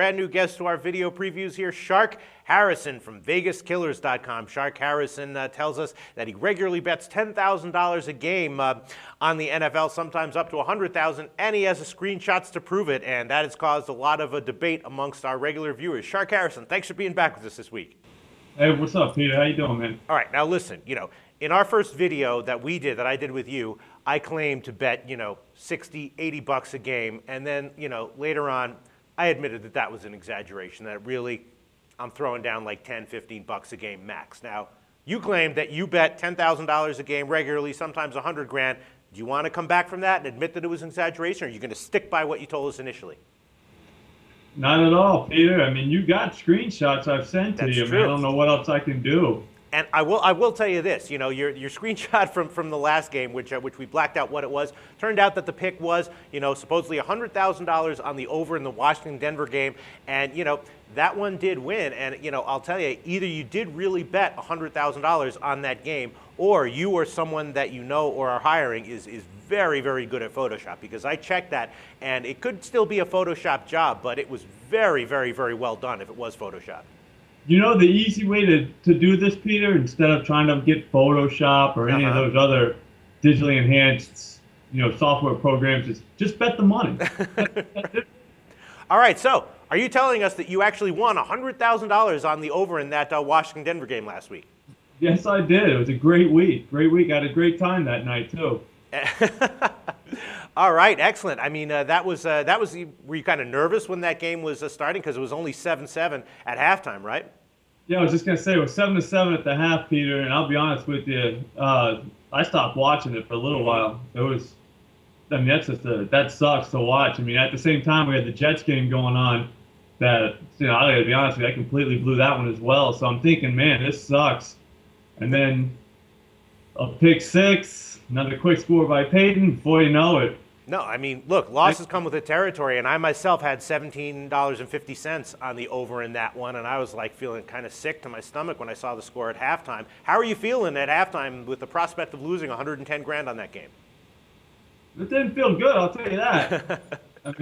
Brand new guest to our video previews here, Shark Harrison from VegasKillers.com. Shark Harrison tells us that he regularly bets $10,000 a game on the NFL, sometimes up to $100,000, and he has screenshots to prove it, and that has caused a lot of a debate amongst our regular viewers. Shark Harrison, thanks for being back with us this week. Hey, what's up, Peter? How you doing, man? All right, now listen, in our first video that I did with you, I claimed to bet, 60, 80 bucks a game, and then, later on, I admitted that was an exaggeration, that really I'm throwing down like 10, 15 bucks a game max. Now, you claimed that you bet $10,000 a game regularly, sometimes 100 grand. Do you want to come back from that and admit that it was an exaggeration, or are you going to stick by what you told us initially? Not at all, Peter. I mean, you got screenshots I've sent to you. True. Man, I don't know what else I can do. And I will tell you this, your screenshot from the last game, which we blacked out what it was, turned out that the pick was, supposedly $100,000 on the over in the Washington-Denver game, and, that one did win. And, I'll tell you, either you did really bet $100,000 on that game, or you or someone that you know or are hiring is very, very good at Photoshop, because I checked that, and it could still be a Photoshop job, but it was very, very, very well done if it was Photoshop. You know the easy way to do this, Peter, instead of trying to get Photoshop or any of those other digitally enhanced, software programs, is just bet the money. All right, so are you telling us that you actually won $100,000 on the over in that Washington-Denver game last week? Yes, I did. It was a great week. Great week. I had a great time that night, too. All right, excellent. I mean, were you kind of nervous when that game was starting, because it was only 7-7 at halftime, right? Yeah, I was just going to say, it was 7-7 at the half, Peter, and I'll be honest with you, I stopped watching it for a little while. That sucks to watch. I mean, at the same time, we had the Jets game going on that, I got to be honest with you, I completely blew that one as well. So I'm thinking, man, this sucks. And then a pick six, another quick score by Peyton, before you know it. No, I mean, look, losses come with the territory, and I myself had $17.50 on the over in that one, and I was like feeling kind of sick to my stomach when I saw the score at halftime. How are you feeling at halftime with the prospect of losing 110 grand on that game? It didn't feel good, I'll tell you that. I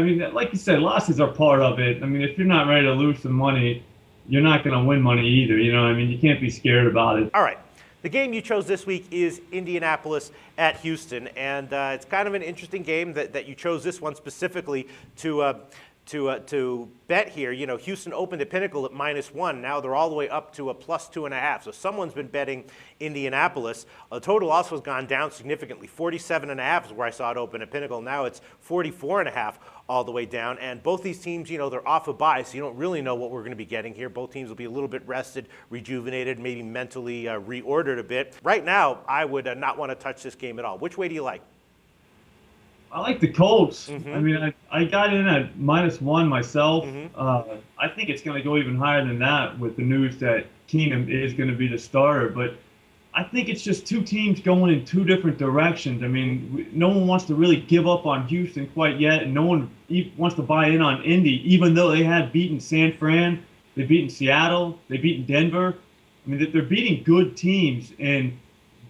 mean, like you said, losses are part of it. I mean, if you're not ready to lose some money, you're not going to win money either. You can't be scared about it. All right. The game you chose this week is Indianapolis at Houston, and it's kind of an interesting game that you chose this one specifically to bet here. Houston opened at Pinnacle at -1. Now they're all the way up to a +2.5. So someone's been betting Indianapolis. The total also has gone down significantly. 47.5 is where I saw it open at Pinnacle. Now it's 44.5 all the way down. And both these teams, they're off a bye, so you don't really know what we're going to be getting here. Both teams will be a little bit rested, rejuvenated, maybe mentally reordered a bit. Right now, I would not want to touch this game at all. Which way do you like? I like the Colts. I mean, I got in at -1 myself. I think it's going to go even higher than that with the news that Keenum is going to be the starter. But I think it's just two teams going in two different directions. I mean, no one wants to really give up on Houston quite yet, and no one wants to buy in on Indy, even though they had beaten San Fran, they've beaten Seattle, they've beaten Denver. I mean, they're beating good teams, and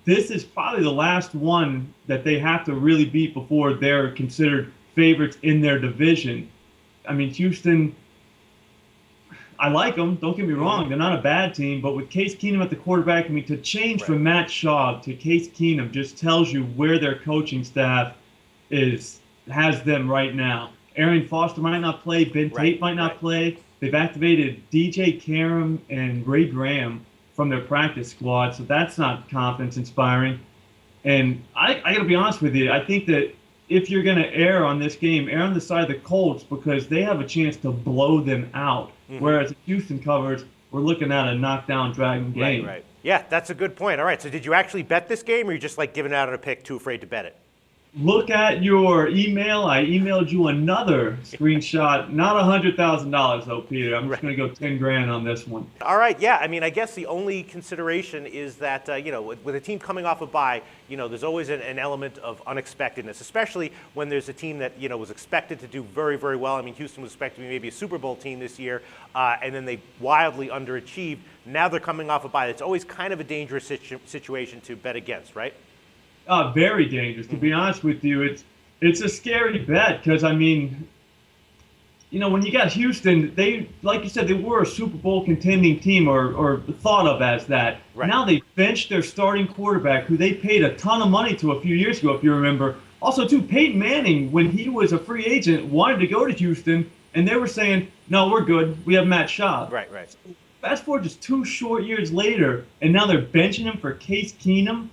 this is probably the last one that they have to really beat before they're considered favorites in their division. I mean, Houston, I like them, don't get me wrong, they're not a bad team, but with Case Keenum at the quarterback, I mean, to change from Matt Schaub to Case Keenum just tells you where their coaching staff has them right now. Arian Foster might not play, Ben Tate might not play. They've activated DJ Karam and Ray Graham from their practice squad, so that's not confidence-inspiring. And I got to be honest with you, I think that if you're going to err on this game, err on the side of the Colts, because they have a chance to blow them out. Whereas if Houston covers, we're looking at a knockdown, dragging game. Right. Yeah, that's a good point. All right, so did you actually bet this game, or are you just like giving out a pick, too afraid to bet it? Look at your email. I emailed you another screenshot. Not $100,000 though, Peter. I'm just going to go 10 grand on this one. All right. Yeah. I mean, I guess the only consideration is that with a team coming off a bye, there's always an element of unexpectedness, especially when there's a team that was expected to do very, very well. I mean, Houston was expected to be maybe a Super Bowl team this year, and then they wildly underachieved. Now they're coming off a bye. It's always kind of a dangerous situation to bet against, right? Very dangerous. To be honest with you, it's a scary bet because, I mean, when you got Houston, they, like you said, they were a Super Bowl contending team or thought of as that. Right. Now they benched their starting quarterback, who they paid a ton of money to a few years ago, if you remember. Also, too, Peyton Manning, when he was a free agent, wanted to go to Houston, and they were saying, no, we're good. We have Matt Schaub. Right, right. Fast forward just 2 short years later, and now they're benching him for Case Keenum.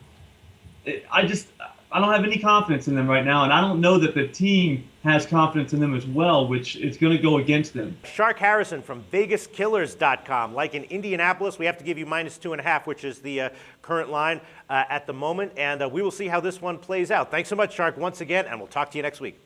I don't have any confidence in them right now, and I don't know that the team has confidence in them as well, which is going to go against them. Shark Harrison from VegasKillers.com. Like in Indianapolis, we have to give you -2.5, which is the current line at the moment, and we will see how this one plays out. Thanks so much, Shark, once again, and we'll talk to you next week.